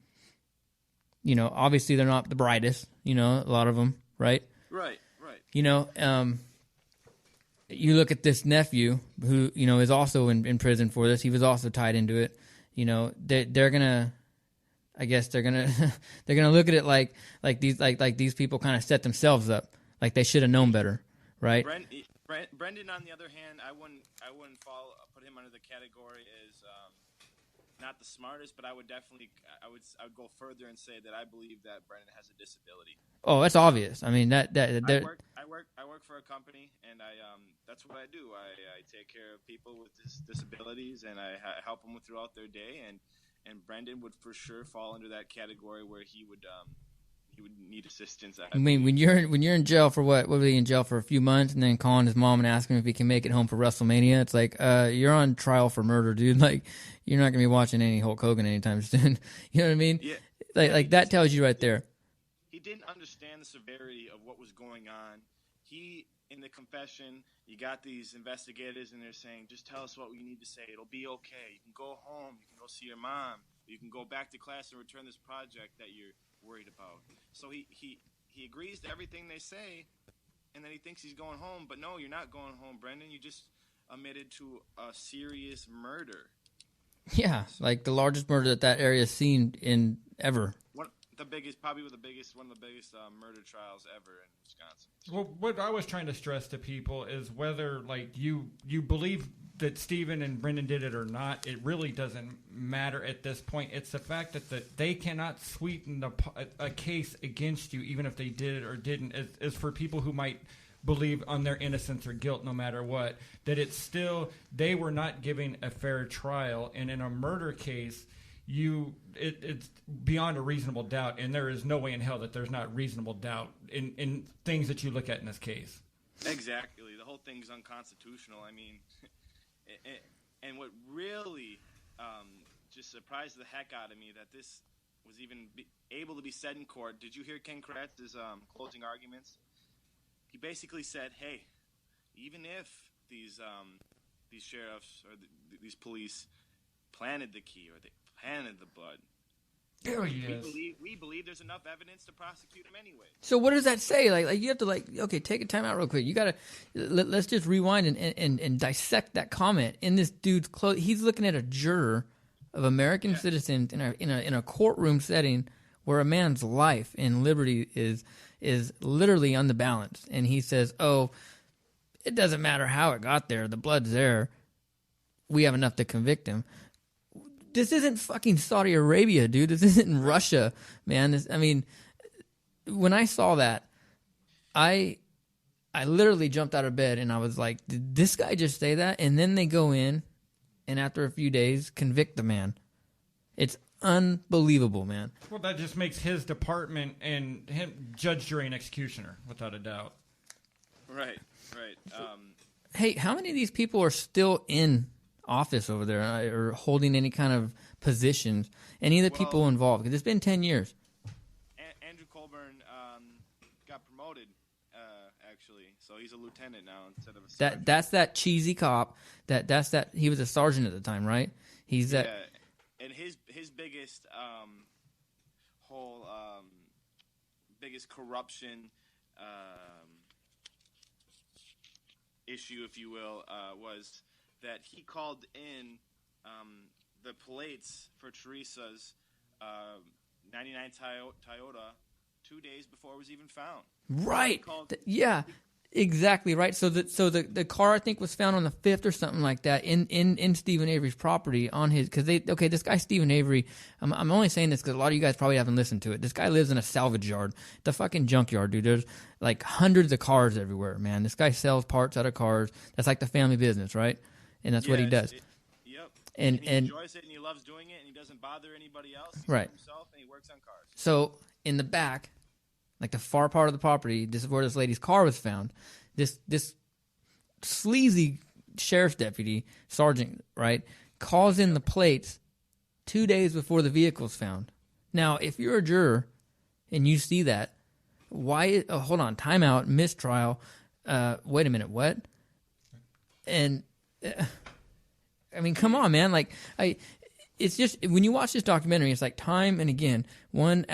you know, obviously they're not the brightest, you know, a lot of them, right? Right. You know, you look at this nephew who, you know, is also in prison for this. He was also tied into it. You know, they're gonna look at it like these people kind of set themselves up, like they should have known better, right? Brendan, on the other hand, I wouldn't put him under the category as not the smartest, but I would go further and say that I believe that Brendan has a disability. Oh, that's obvious. I mean, I work for a company, and that's what I do. I take care of people with disabilities, and I help them throughout their day. And Brendan would for sure fall under that category where he would need assistance. I mean, when you're in jail for what was he in jail for a few months, and then calling his mom and asking him if he can make it home for WrestleMania? It's like, you're on trial for murder, dude. Like, you're not gonna be watching any Hulk Hogan anytime soon. You know what I mean? Yeah. Like that tells you right there. He didn't understand the severity of what was going on. In the confession, you got these investigators, and they're saying, just tell us what we need to say. It'll be okay. You can go home. You can go see your mom. You can go back to class and return this project that you're worried about. So he agrees to everything they say, and then he thinks he's going home. But no, you're not going home, Brendan. You just admitted to a serious murder. Yeah, like the largest murder that area's seen in ever. One of the biggest murder trials ever in Wisconsin. Well, what I was trying to stress to people is whether, like, you believe that Steven and Brendan did it or not, it really doesn't matter at this point. It's the fact that they cannot sweeten a case against you, even if they did it or didn't, is for people who might believe on their innocence or guilt no matter what, that it's still, they were not giving a fair trial. And in a murder case, it's beyond a reasonable doubt, and there is no way in hell that there's not reasonable doubt in things that you look at in this case. Exactly. The whole thing's unconstitutional. I mean, and what really just surprised the heck out of me that this was even able to be said in court. Did you hear Ken Kratz's closing arguments? He basically said, "Hey, even if these sheriffs or these police planted the key or they planted the blood, we believe there's enough evidence to prosecute him anyway." So what does that say? Like you have to okay, take a time out real quick. You gotta let's just rewind and dissect that comment in this dude's clothes. He's looking at a juror of American citizens in a courtroom setting where a man's life and liberty is literally on the balance, and he says, "Oh, it doesn't matter how it got there. The blood's there. We have enough to convict him." This isn't fucking Saudi Arabia, dude. This isn't Russia, man. I mean, when I saw that, I literally jumped out of bed and I was like, did this guy just say that? And then they go in and after a few days convict the man. It's unbelievable, man. Well, that just makes his department and him judge, jury, and executioner, without a doubt. Right. Hey, how many of these people are still in office over there or holding any kind of positions? Any of the people involved? Because it's been 10 years. Andrew Colburn got promoted, actually, so he's a lieutenant now instead of a sergeant. That's that cheesy cop. That's that. He was a sergeant at the time, right? He's that. And his biggest biggest corruption issue, if you will, was that he called in the plates for Teresa's 99 Toyota 2 days before it was even found. Right. Exactly right. So the car I think was found on the 5th or something like that in Steven Avery's property on his this guy Steven Avery. I'm only saying this because a lot of you guys probably haven't listened to it. This guy lives in a salvage yard, the fucking junkyard, dude. There's like hundreds of cars everywhere, man. This guy sells parts out of cars. That's like the family business, right? And that's what he does. Yep. And he enjoys it and he loves doing it and he doesn't bother anybody else. He's right. himself and he works on cars. So in the back, like the far part of the property, this is where this lady's car was found. This sleazy sheriff's deputy, sergeant, right, calls in the plates 2 days before the vehicle's found. Now, if you're a juror and you see that, why? Oh, hold on, timeout, mistrial. Wait a minute, what? And I mean, come on, man. Like it's just when you watch this documentary, it's like time and again, one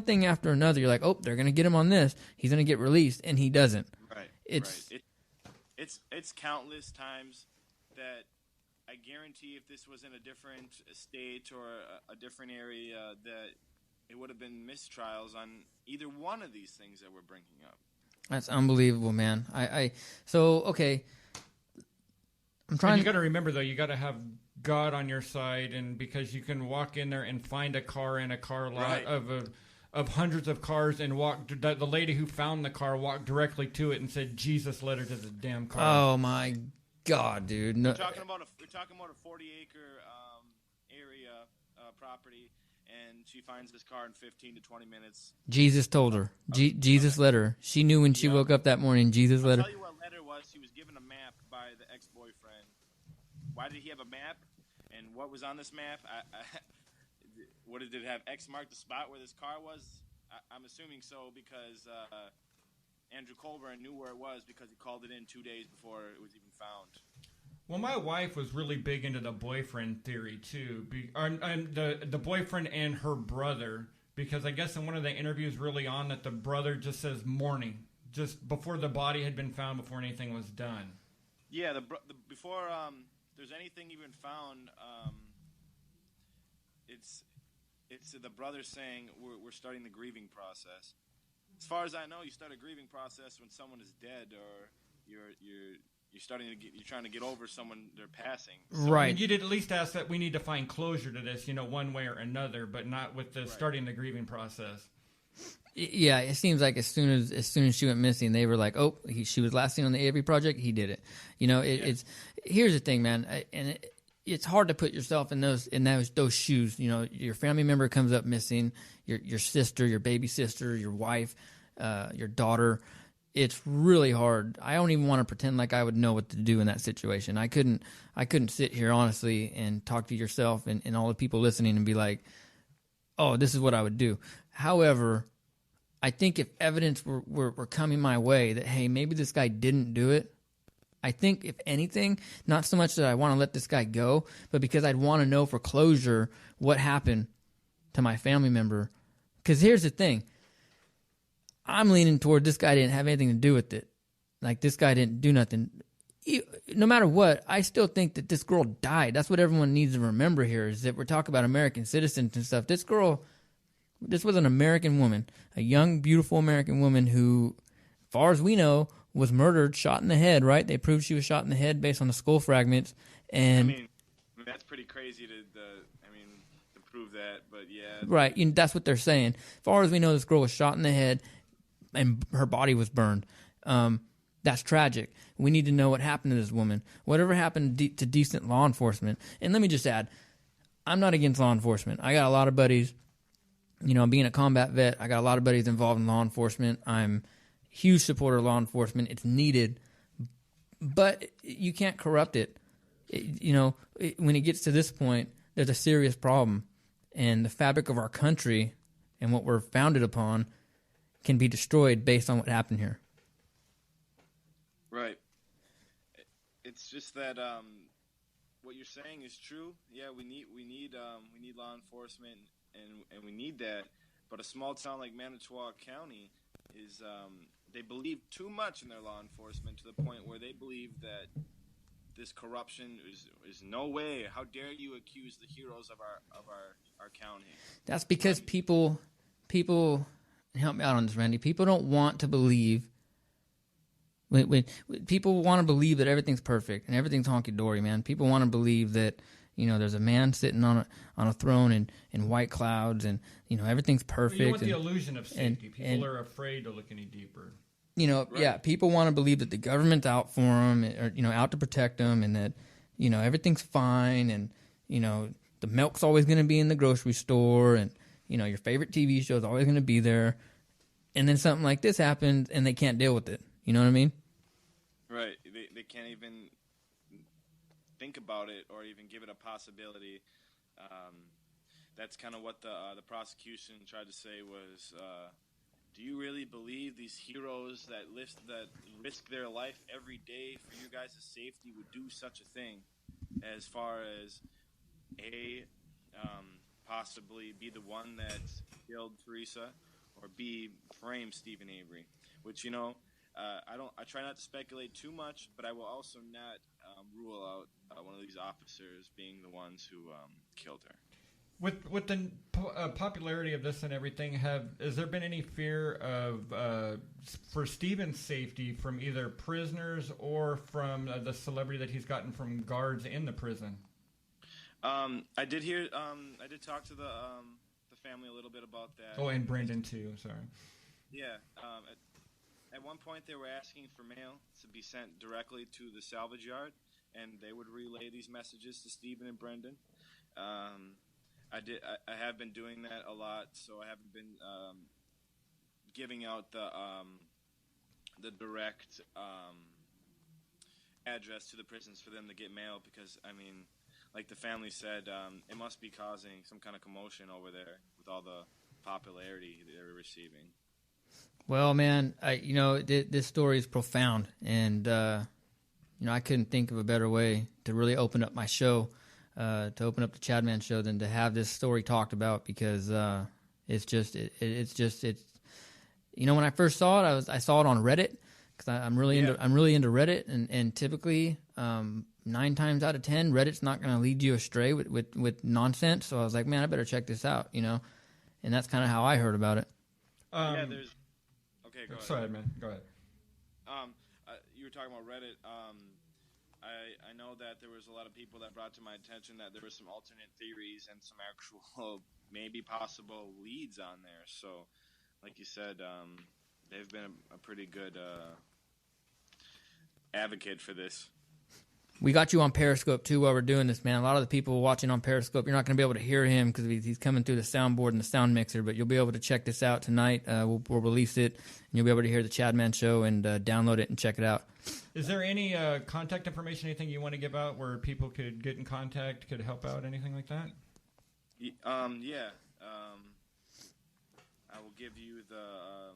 thing after another. You're like, oh, they're gonna get him on this. He's gonna get released, and he doesn't. Right. It's countless times that I guarantee if this was in a different state or a different area, that it would have been mistrials on either one of these things that we're bringing up. That's unbelievable, man. So okay. I'm trying. And you got to remember though, you got to have God on your side, and because you can walk in there and find a car in a car lot of hundreds of cars, and the lady who found the car walked directly to it and said Jesus led her to the damn car. Oh my God, dude! No. We're talking about a 40-acre area property, and she finds this car in 15 to 20 minutes. Jesus told her. Jesus led her. She knew when she woke up that morning. Jesus led her. I'll tell you what letter was. She was given a map by the ex-boyfriend. Why did he have a map? And what was on this map? Did it have X mark the spot where this car was? I'm assuming so because Andrew Colburn knew where it was because he called it in 2 days before it was even found. Well, my wife was really big into the boyfriend theory too, and the boyfriend and her brother, because I guess in one of the interviews early on that the brother just says morning, just before the body had been found, before anything was done. Yeah, before there's anything even found, it's the brother saying we're starting the grieving process. As far as I know, you start a grieving process when someone is dead, or you're trying to get over someone they're passing. So, right. I mean, you'd at least ask that we need to find closure to this, one way or another, but not with the starting the grieving process. Yeah, it seems like as soon as she went missing, they were like, "Oh, she was last seen on the Avery Project. He did it." It's here's the thing, man, it's hard to put yourself in those shoes. Your family member comes up missing, your sister, your baby sister, your wife, your daughter. It's really hard. I don't even want to pretend like I would know what to do in that situation. I couldn't sit here honestly and talk to yourself and all the people listening and be like, "Oh, this is what I would do." However, I think if evidence were coming my way that, hey, maybe this guy didn't do it, I think, if anything, not so much that I want to let this guy go, but because I'd want to know for closure what happened to my family member. Because here's the thing. I'm leaning toward this guy didn't have anything to do with it. Like, this guy didn't do nothing. No matter what, I still think that this girl died. That's what everyone needs to remember here, is that we're talking about American citizens and stuff. This was an American woman, a young, beautiful American woman who, as far as we know, was murdered, shot in the head, right? They proved she was shot in the head based on the skull fragments. And I mean that's pretty crazy to prove that, but yeah. Right, that's what they're saying. As far as we know, this girl was shot in the head and her body was burned. That's tragic. We need to know what happened to this woman. Whatever happened to decent law enforcement. And let me just add, I'm not against law enforcement. I got a lot of buddies. Being a combat vet, I got a lot of buddies involved in law enforcement. I'm a huge supporter of law enforcement. It's needed, but you can't corrupt it. When it gets to this point, there's a serious problem, and the fabric of our country and what we're founded upon can be destroyed based on what happened here. Right. It's just that what you're saying is true. Yeah, we need law enforcement. And we need that, but a small town like Manitowoc County is they believe too much in their law enforcement to the point where they believe that this corruption is no way. How dare you accuse the heroes of our county? That's because people help me out on this, Randy. People don't want to believe. When people want to believe that everything's perfect and everything's honky dory, man. People want to believe that. There's a man sitting on a throne in white clouds, and everything's perfect. You want the illusion of safety. People are afraid to look any deeper. Right. Yeah, people want to believe that the government's out for them, or out to protect them, and that everything's fine, and the milk's always going to be in the grocery store, and your favorite TV show is always going to be there, and then something like this happens, and they can't deal with it. You know what I mean? Right. They can't even think about it or even give it a possibility. That's kind of what the prosecution tried to say was, do you really believe these heroes that risk their life every day for you guys' safety would do such a thing, as far as possibly be the one that killed Teresa, or B, frame Steven Avery, which I try not to speculate too much, but I will also not rule out one of these officers being the ones who killed her. With the popularity of this and everything, has there been any fear of for Steven's safety from either prisoners or from the celebrity that he's gotten from guards in the prison? I did talk to the family a little bit about that. Oh, and Brendan too. Sorry. Yeah. At one point, they were asking for mail to be sent directly to the salvage yard, and they would relay these messages to Steven and Brendan. I have been doing that a lot, so I haven't been giving out the direct address to the prisons for them to get mail, because like the family said, it must be causing some kind of commotion over there with all the popularity they're receiving. Well, man, this story is profound, and I couldn't think of a better way to really open up my show, to open up the Chadman show, than to have this story talked about, because it's when I first saw it, I saw it on Reddit, because I'm really into Reddit, and typically 9 times out of 10, Reddit's not going to lead you astray with nonsense. So I was like, man, I better check this out, and that's kind of how I heard about it. Okay, go ahead. Sorry, man. Go ahead. You were talking about Reddit. I know that there was a lot of people that brought to my attention that there were some alternate theories and some actual maybe possible leads on there. So, like you said, they've been a pretty good advocate for this. We got you on Periscope, too, while we're doing this, man. A lot of the people watching on Periscope, you're not going to be able to hear him because he's coming through the soundboard and the sound mixer, but you'll be able to check this out tonight. We'll release it, and you'll be able to hear the Chadman Show and download it and check it out. Is there any contact information, anything you want to give out where people could get in contact, could help out, anything like that? Yeah. I will give you the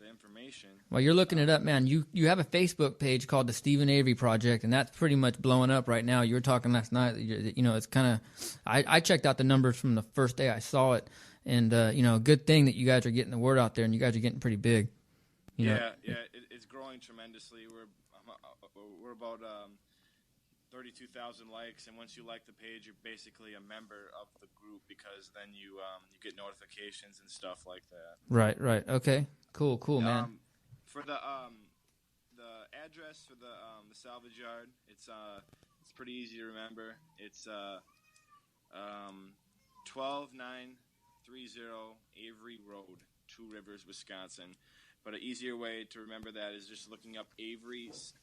information. While you're looking it up, man, you have a Facebook page called the Steven Avery Project, and that's pretty much blowing up right now. You were talking last night, it's kind of, I checked out the numbers from the first day I saw it, and, good thing that you guys are getting the word out there, and you guys are getting pretty big. It's growing tremendously. We're about 32,000 likes, and once you like the page, you're basically a member of the group because then you get notifications and stuff like that. Right. Okay. Cool, man. For the address for the salvage yard, it's pretty easy to remember. It's 12930 Avery Road, Two Rivers, Wisconsin. But an easier way to remember that is just looking up Avery's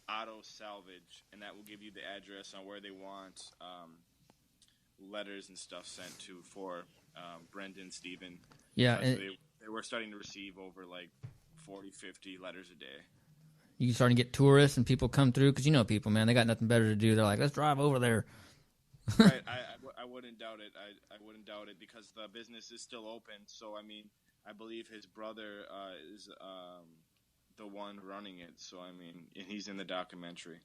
Auto Salvage, and that will give you the address on where they want letters and stuff sent to for Brendan, Steven. Yeah, and they were starting to receive over like 40, 50 letters a day. You starting to get tourists and people come through because people, man, they got nothing better to do. They're like, let's drive over there. Right, I wouldn't doubt it. I wouldn't doubt it because the business is still open. So I believe his brother is the one running it. So and he's in the documentary.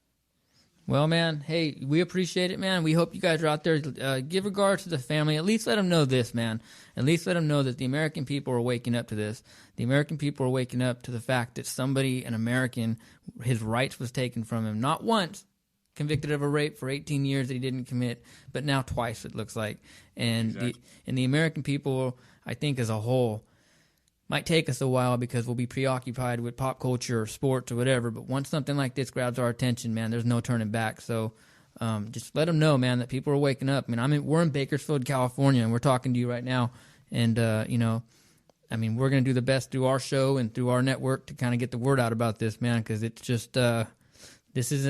Well, man, hey, we appreciate it, man. We hope you guys are out there. Give regards to the family. At least let them know this, man. At least let them know that the American people are waking up to this. The American people are waking up to the fact that somebody, an American, his rights was taken from him. Not once, convicted of a rape for 18 years that he didn't commit, but now twice, it looks like. And exactly. the American people, I think, as a whole, might take us a while because we'll be preoccupied with pop culture or sports or whatever. But once something like this grabs our attention, man, there's no turning back. So just let them know, man, that people are waking up. We're in Bakersfield, California, and we're talking to you right now. And, we're going to do the best through our show and through our network to kind of get the word out about this, man, because it's just this is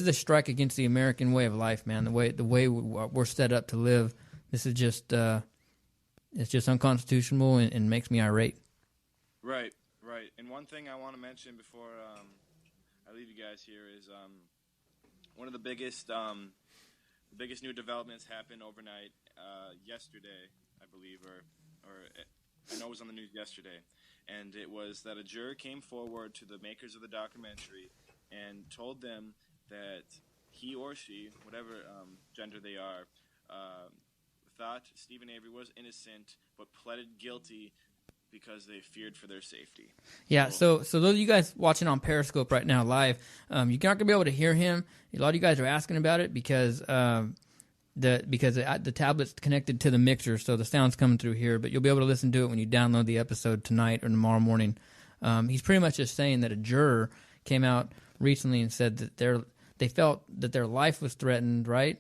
a strike against the American way of life, man, the way we're set up to live. This is just it's just unconstitutional and makes me irate. Right. And one thing I want to mention before I leave you guys here is one of the biggest new developments happened overnight yesterday, I believe, or I know it was on the news yesterday, and it was that a juror came forward to the makers of the documentary and told them that he or she, whatever gender they are, thought Steven Avery was innocent but pleaded guilty because they feared for their safety. Yeah, so those of you guys watching on Periscope right now live, you're not going to be able to hear him. A lot of you guys are asking about it because the tablet's connected to the mixer, so the sound's coming through here, but you'll be able to listen to it when you download the episode tonight or tomorrow morning. He's pretty much just saying that a juror came out recently and said that they felt that their life was threatened, right?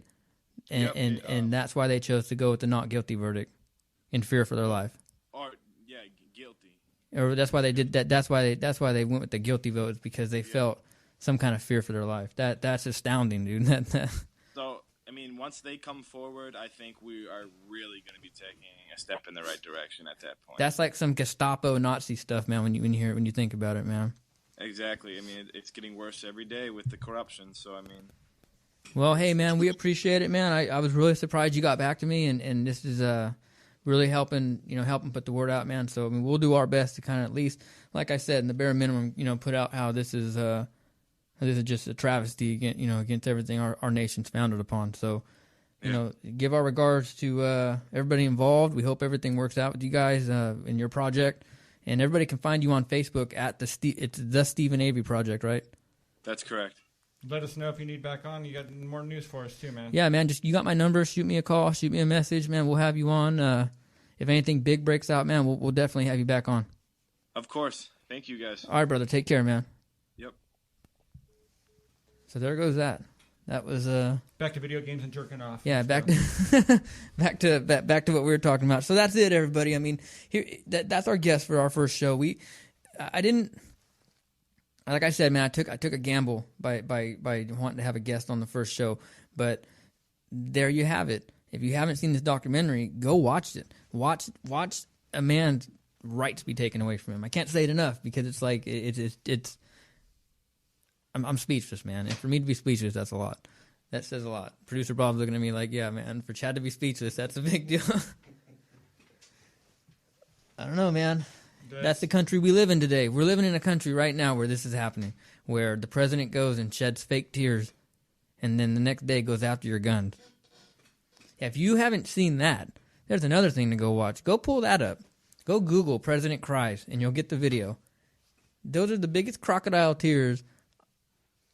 And that's why they chose to go with the not guilty verdict in fear for their life. Guilty. Or that's why they did that. That's why they went with the guilty vote, is because they felt some kind of fear for their life. That's astounding, dude. So, once they come forward, I think we are really going to be taking a step in the right direction at that point. That's like some Gestapo Nazi stuff, man. When you think about it, man. Exactly. It's getting worse every day with the corruption. So, Well, hey, man, we appreciate it, man. I was really surprised you got back to me, and this is really helping put the word out, man. So we'll do our best to kind of, at least, like I said, in the bare minimum, put out how this is just a travesty against everything our nation's founded upon. So give our regards to everybody involved. We hope everything works out with you guys in your project, and everybody can find you on Facebook at it's the Steven Avery Project, right? That's correct. Let us know if you need back on. You got more news for us too, man. Yeah, man. You got my number. Shoot me a call. Shoot me a message, man. We'll have you on. If anything big breaks out, man, we'll definitely have you back on. Of course. Thank you, guys. All right, brother. Take care, man. Yep. So there goes that. That was back to video games and jerking off. yeah, back to back to what we were talking about. So that's it, everybody. I mean, that's our guest for our first show. I didn't, like I said, man, I took a gamble by wanting to have a guest on the first show, but there you have it. If you haven't seen this documentary, go watch it. Watch a man's rights be taken away from him. I can't say it enough because it's like it's. I'm speechless, man. And for me to be speechless, that's a lot. That says a lot. Producer Bob's looking at me like, yeah, man, for Chad to be speechless, that's a big deal. I don't know, man. That's the country we live in today. We're living in a country right now where this is happening, where the president goes and sheds fake tears, and then the next day goes after your guns. If you haven't seen that, there's another thing to go watch. Go pull that up. Go Google President Cries, and you'll get the video. Those are the biggest crocodile tears.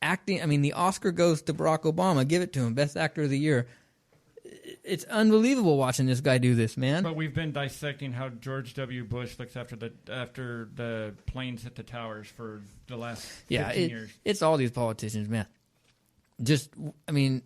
Acting, I mean, the Oscar goes to Barack Obama. Give it to him, Best Actor of the Year. It's unbelievable watching this guy do this, man. But we've been dissecting how George W. Bush looks after the planes hit the towers for the last 15 years. It's all these politicians, man. I mean,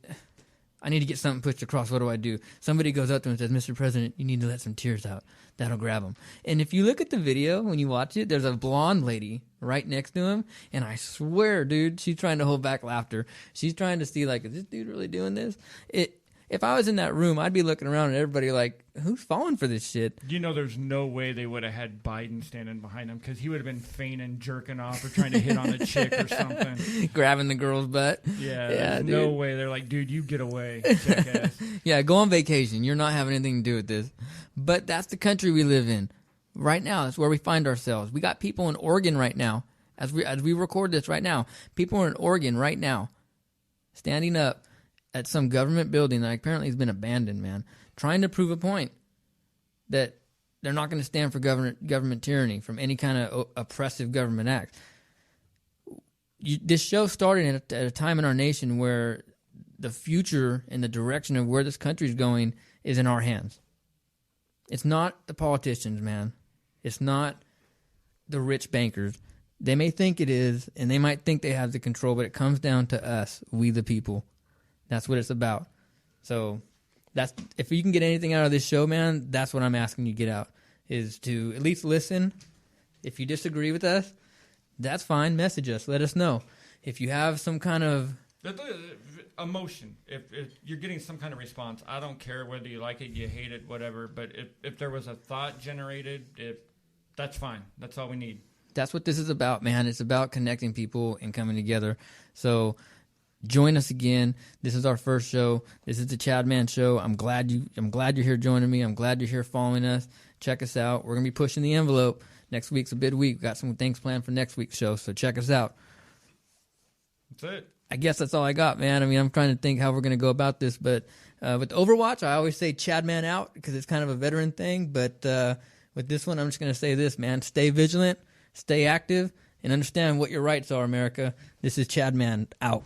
I need to get something pushed across. What do I do? Somebody goes up to him and says, Mr. President, you need to let some tears out. That'll grab him. And if you look at the video, when you watch it, there's a blonde lady right next to him. And I swear, dude, she's trying to hold back laughter. She's trying to see, like, is this dude really doing this? If I was in that room, I'd be looking around and everybody like, who's falling for this shit? You know, there's no way they would have had Biden standing behind him because he would have been feigning jerking off or trying to hit on a chick or something. Grabbing the girl's butt. Yeah, no way. They're like, dude, you get away, jackass. Yeah, go on vacation. You're not having anything to do with this. But that's the country we live in. Right now, that's where we find ourselves. We got people in Oregon right now, as we record this right now. People are in Oregon right now, standing up at some government building that apparently has been abandoned, man, trying to prove a point that they're not going to stand for government tyranny from any kind of oppressive government act. This show started at a time in our nation where the future and the direction of where this country is going is in our hands. It's not the politicians, man. It's not the rich bankers. They may think it is, and they might think they have the control, but it comes down to us, we the people. That's what it's about. So if you can get anything out of this show, man, that's what I'm asking you to get out, is to at least listen. If you disagree with us, that's fine. Message us. Let us know. If you have some kind of emotion, if you're getting some kind of response, I don't care whether you like it, you hate it, whatever, but if there was a thought generated, that's fine. That's all we need. That's what this is about, man. It's about connecting people and coming together. So join us again. This is our first show. This is the Chadman Show. I'm glad you're here joining me. I'm glad you're here following us. Check us out. We're gonna be pushing the envelope. Next week's a big week. We've got some things planned for next week's show, so check us out. That's it. I guess that's all I got, man. I mean, I'm trying to think how we're gonna go about this, but with Overwatch, I always say Chadman out because it's kind of a veteran thing. But with this one, I'm just gonna say this, man: stay vigilant, stay active, and understand what your rights are, America. This is Chadman out.